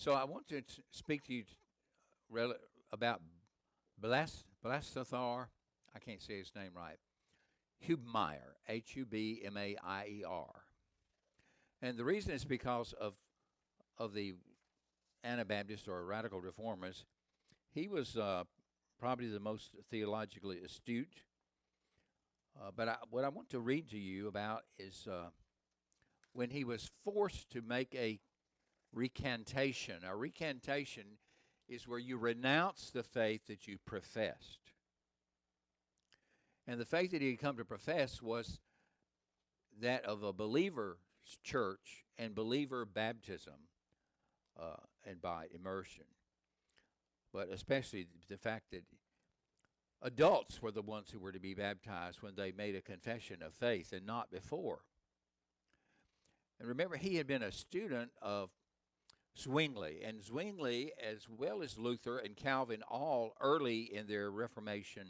So I want to speak to you about Balthasar. I can't say his name right. Hubmaier, Hubmaier. And the reason is because of the Anabaptist or radical reformers. He was probably the most theologically astute. But what I want to read to you about is when he was forced to make a recantation. A recantation is where you renounce the faith that you professed. And the faith that he had come to profess was that of a believer church and believer baptism and by immersion. But especially the fact that adults were the ones who were to be baptized when they made a confession of faith and not before. And remember, he had been a student of Zwingli. And Zwingli, as well as Luther and Calvin, all early in their Reformation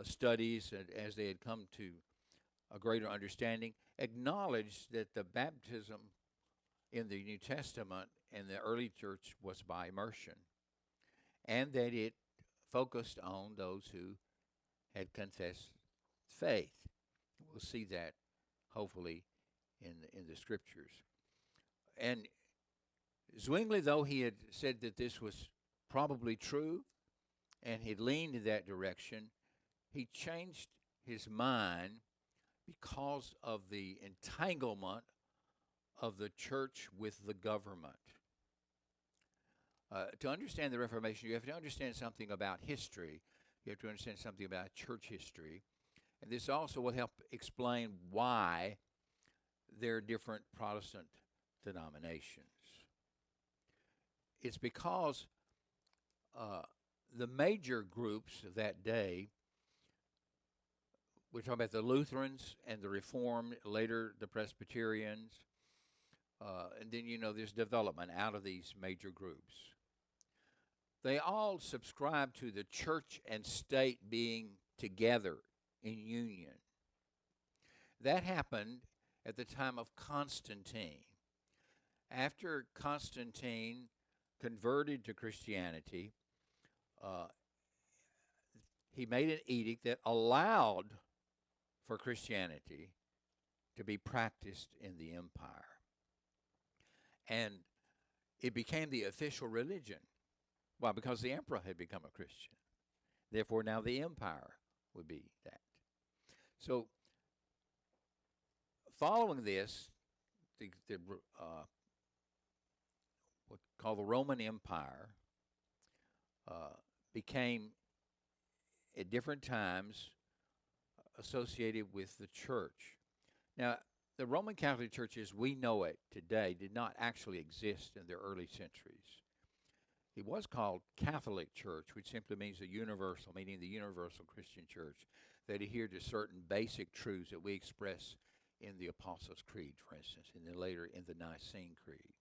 studies, and as they had come to a greater understanding, acknowledged that the baptism in the New Testament and the early church was by immersion, and that it focused on those who had confessed faith. We'll see that hopefully in the scriptures. And Zwingli, though he had said that this was probably true and he leaned in that direction, he changed his mind because of the entanglement of the church with the government. To understand the Reformation, you have to understand something about history. You have to understand something about church history. And this also will help explain why there are different Protestant denominations. It's because the major groups of that day, we're talking about the Lutherans and the Reformed, later the Presbyterians, and then, there's development out of these major groups. They all subscribe to the church and state being together in union. That happened at the time of Constantine. After Constantine converted to Christianity, he made an edict that allowed for Christianity to be practiced in the empire. And it became the official religion. Why? Because the emperor had become a Christian. Therefore, now the empire would be that. So, following this, what called the Roman Empire became at different times associated with the church. Now, the Roman Catholic Church as we know it today did not actually exist in the early centuries. It was called Catholic Church, which simply means the universal, meaning the universal Christian church that adhered to certain basic truths that we express in the Apostles' Creed, for instance, and then later in the Nicene Creed.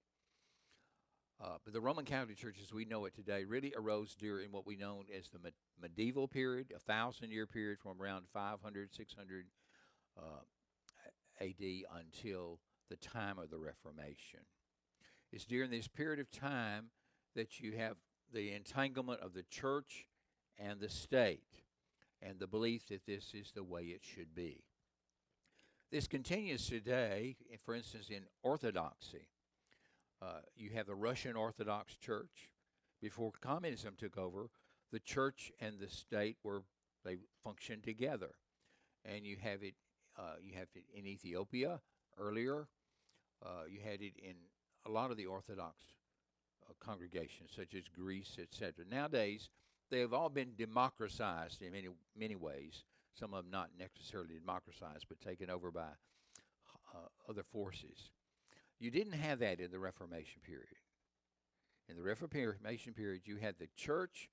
But the Roman Catholic Church as we know it today really arose during what we know as the medieval period, a 1,000-year period from around 500, 600 A.D. until the time of the Reformation. It's during this period of time that you have the entanglement of the church and the state and the belief that this is the way it should be. This continues today, for instance, in Orthodoxy. You have the Russian Orthodox Church. Before communism took over, the church and the state they functioned together. And you have it in Ethiopia earlier. You had it in a lot of the Orthodox congregations, such as Greece, etc. Nowadays, they have all been democratized in many ways. Some of them not necessarily democratized, but taken over by other forces. You didn't have that in the Reformation period. In the Reformation period, you had the church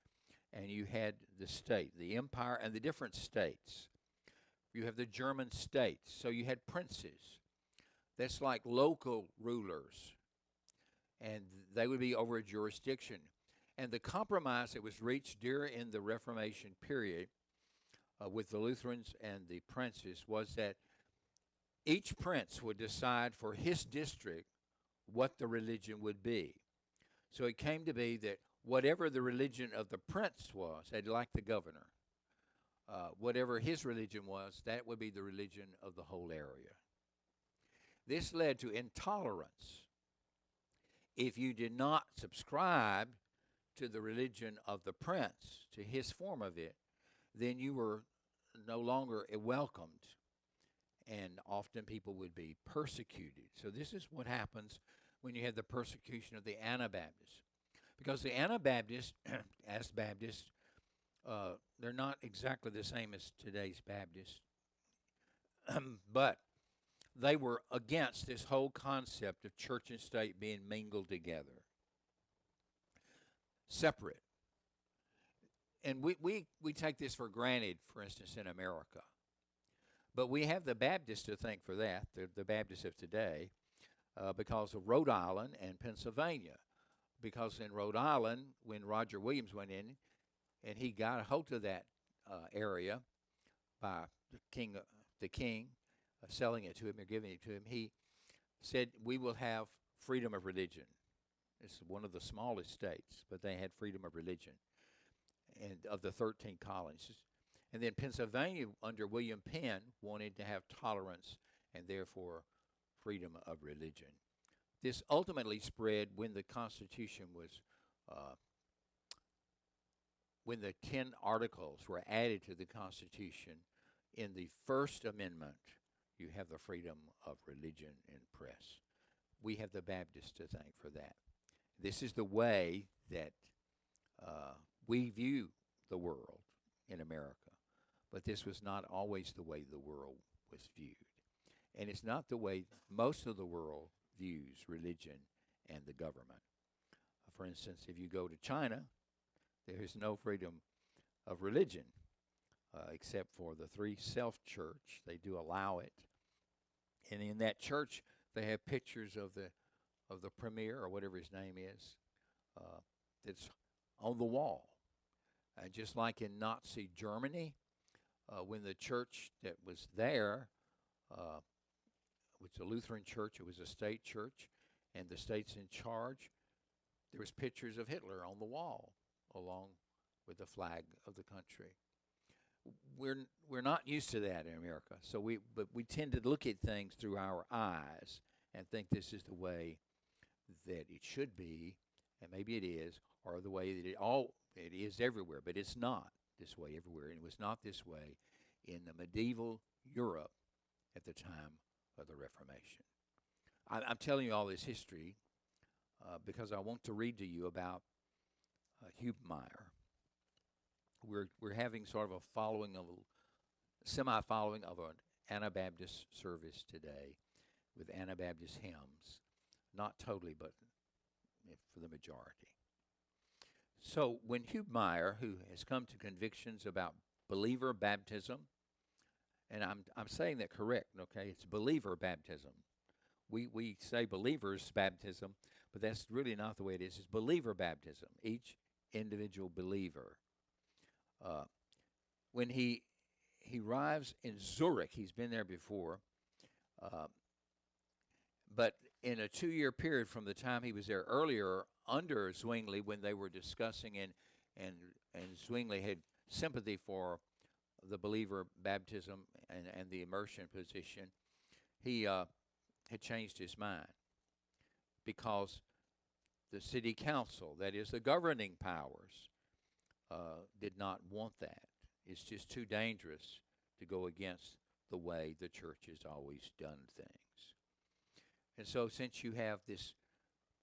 and you had the state, the empire, and the different states. You have the German states, so you had princes. That's like local rulers, and they would be over a jurisdiction. And the compromise that was reached during the Reformation period with the Lutherans and the princes was that each prince would decide for his district what the religion would be. So it came to be that whatever the religion of the prince was, they'd like the governor. Whatever his religion was, that would be the religion of the whole area. This led to intolerance. If you did not subscribe to the religion of the prince, to his form of it, then you were no longer welcomed, and often people would be persecuted. So this is what happens when you have the persecution of the Anabaptists. Because the Anabaptists, as Baptists, they're not exactly the same as today's Baptists, but they were against this whole concept of church and state being mingled together, separate. And we take this for granted, for instance, in America. But we have the Baptists to thank for that, the Baptists of today, because of Rhode Island and Pennsylvania. Because in Rhode Island, when Roger Williams went in, and he got a hold of that area by the king selling it to him or giving it to him, he said, we will have freedom of religion. It's one of the smallest states, but they had freedom of religion, and of the 13 colonies. And then Pennsylvania, under William Penn, wanted to have tolerance and therefore freedom of religion. This ultimately spread when the Constitution was, when the 10 articles were added to the Constitution. In the First Amendment, you have the freedom of religion and press. We have the Baptists to thank for that. This is the way that we view the world in America. But this was not always the way the world was viewed. And it's not the way most of the world views religion and the government. For instance, if you go to China, there is no freedom of religion except for the Three Self Church. They do allow it. And in that church, they have pictures of the premier, or whatever his name is, that's on the wall. Just like in Nazi Germany, when the church that was there was a Lutheran church, it was a state church, and the state's in charge, there was pictures of Hitler on the wall along with the flag of the country. We're not used to that in America, but we tend to look at things through our eyes and think this is the way that it should be, and maybe it is, or the way that it is everywhere, but it's not this way everywhere, and it was not this way in the medieval Europe at the time of the Reformation. I'm telling you all this history because I want to read to you about Hubmaier. We're having sort of a semi-following of an Anabaptist service today with Anabaptist hymns. Not totally, but for the majority. So when Hubmaier, who has come to convictions about believer baptism, and I'm saying that correct, okay? It's believer baptism. We say believers baptism, but that's really not the way it is. It's believer baptism, each individual believer. When he arrives in Zurich, he's been there before, but in a 2-year period from the time he was there earlier under Zwingli, when they were discussing and Zwingli had sympathy for the believer baptism and the immersion position, he had changed his mind because the city council, that is the governing powers, did not want that. It's just too dangerous to go against the way the church has always done things. And so since you have this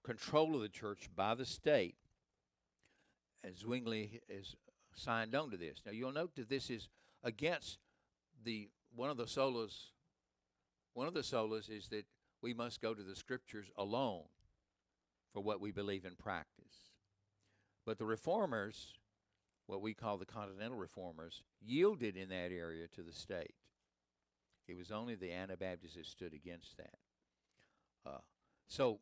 control of the church by the state, and Zwingli is signed on to this. Now you'll note that this is against one of the solas. One of the solas is that we must go to the scriptures alone for what we believe in practice. But the reformers, what we call the continental reformers, yielded in that area to the state. It was only the Anabaptists that stood against that. So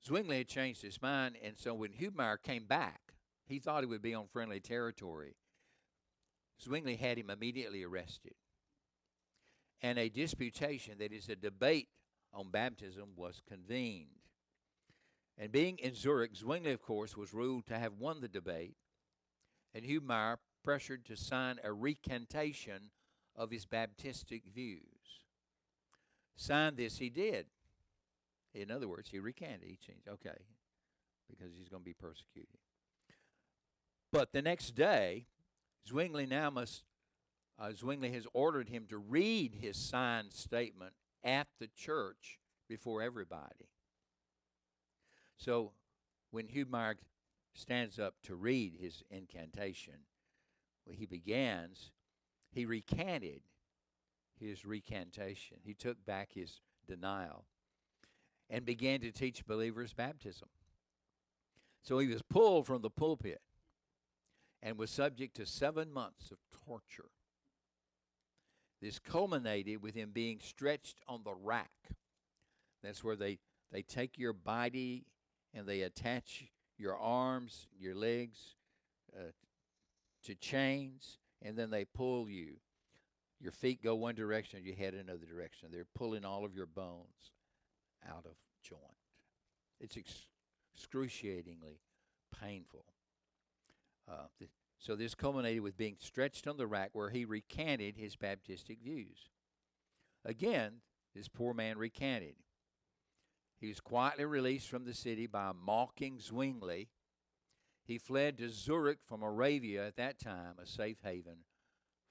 Zwingli had changed his mind, and so when Hubmaier came back, he thought he would be on friendly territory. Zwingli had him immediately arrested. And a disputation, that is a debate on baptism, was convened. And being in Zurich, Zwingli, of course, was ruled to have won the debate, and Hubmaier pressured to sign a recantation of his Baptistic views. Sign this he did. In other words, he recanted. He changed. Okay, because he's going to be persecuted. But the next day, Zwingli has ordered him to read his signed statement at the church before everybody. So when Hubmaier stands up to read his incantation, when he begins, he recanted his recantation. He took back his denial and began to teach believers baptism. So he was pulled from the pulpit and was subject to 7 months of torture. This culminated with him being stretched on the rack. That's where they take your body and they attach your arms, your legs to chains, and then they pull you. Your feet go one direction, your head another direction. They're pulling all of your bones out of joint. It's excruciatingly painful. So this culminated with being stretched on the rack where he recanted his Baptistic views. Again, this poor man recanted. He was quietly released from the city by a mocking Zwingli. He fled to Zurich from Moravia, at that time a safe haven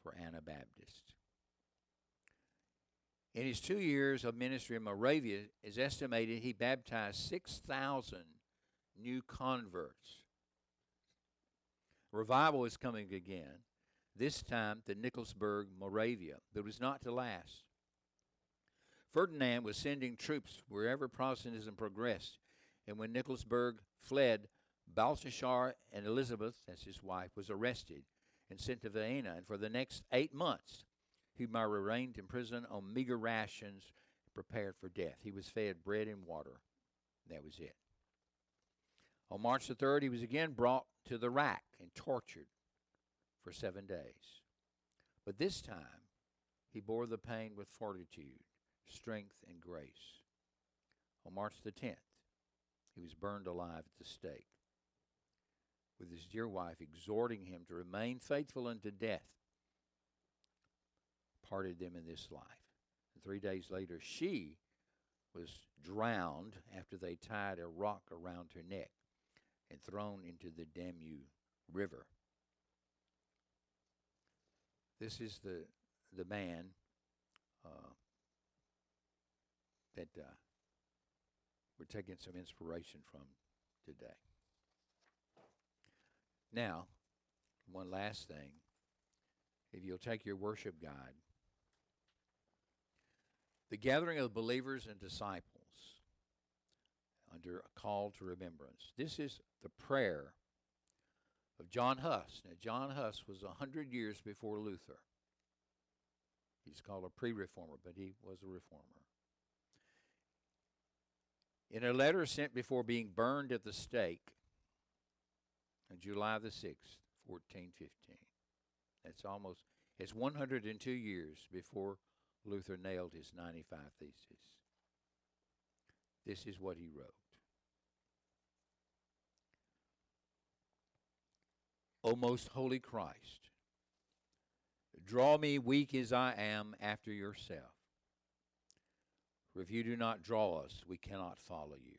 for Anabaptists. In his 2 years of ministry in Moravia, it's estimated he baptized 6,000 new converts. Revival is coming again, this time to Nikolsburg, Moravia, but it was not to last. Ferdinand was sending troops wherever Protestantism progressed, and when Nikolsburg fled, Balthasar and Elizabeth, that's his wife, was arrested and sent to Vienna, and for the next 8 months, Hubmaier remained in prison on meager rations, prepared for death. He was fed bread and water. That was it. On March the 3rd, he was again brought to the rack and tortured for 7 days. But this time, he bore the pain with fortitude, strength, and grace. On March the 10th, he was burned alive at the stake, with his dear wife exhorting him to remain faithful unto death. Parted them in this life. And 3 days later, she was drowned after they tied a rock around her neck and thrown into the Danube River. This is the man that we're taking some inspiration from today. Now, one last thing. If you'll take your worship guide, the gathering of believers and disciples under a call to remembrance. This is the prayer of John Huss. Now, John Huss was 100 years before Luther. He's called a pre-reformer, but he was a reformer. In a letter sent before being burned at the stake on July the 6th, 1415. It's 102 years before Luther nailed his 95 Theses. This is what he wrote. O most holy Christ, draw me, weak as I am, after yourself. For if you do not draw us, we cannot follow you.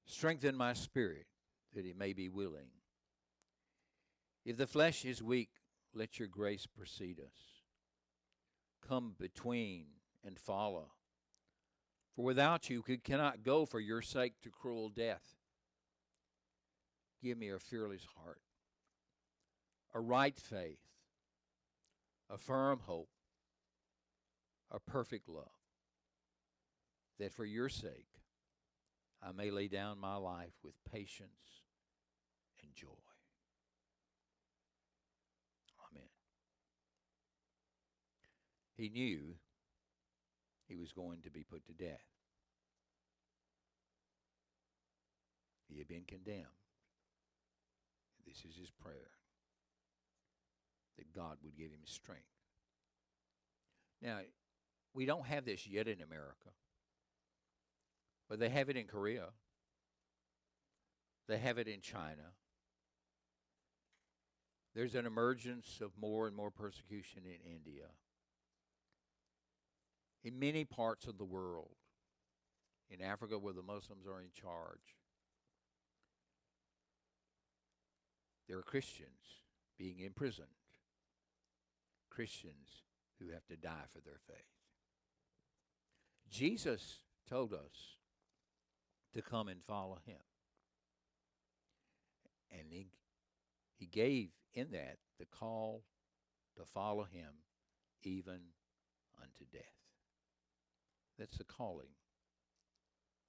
Strengthen my spirit, that it may be willing. If the flesh is weak, let your grace precede us. Come between and follow. For without you, we cannot go for your sake to cruel death. Give me a fearless heart, a right faith, a firm hope, a perfect love, that for your sake I may lay down my life with patience and joy. Amen. He knew he was going to be put to death. He had been condemned. This is his prayer, that God would give him strength. Now, we don't have this yet in America, But they have it in Korea. They have it in China. There's an emergence of more and more persecution in India. In many parts of the world, in Africa where the Muslims are in charge, there are Christians being imprisoned, Christians who have to die for their faith. Jesus told us to come and follow him. And he gave in that the call to follow him even unto death. That's the calling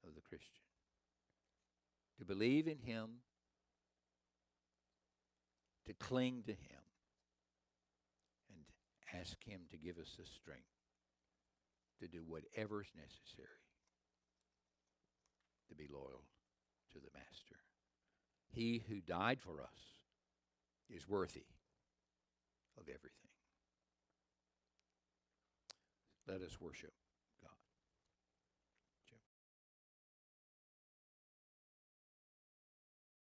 of the Christian. To believe in him, to cling to him, and ask him to give us the strength to do whatever is necessary to be loyal to the Master. He who died for us is worthy of everything. Let us worship.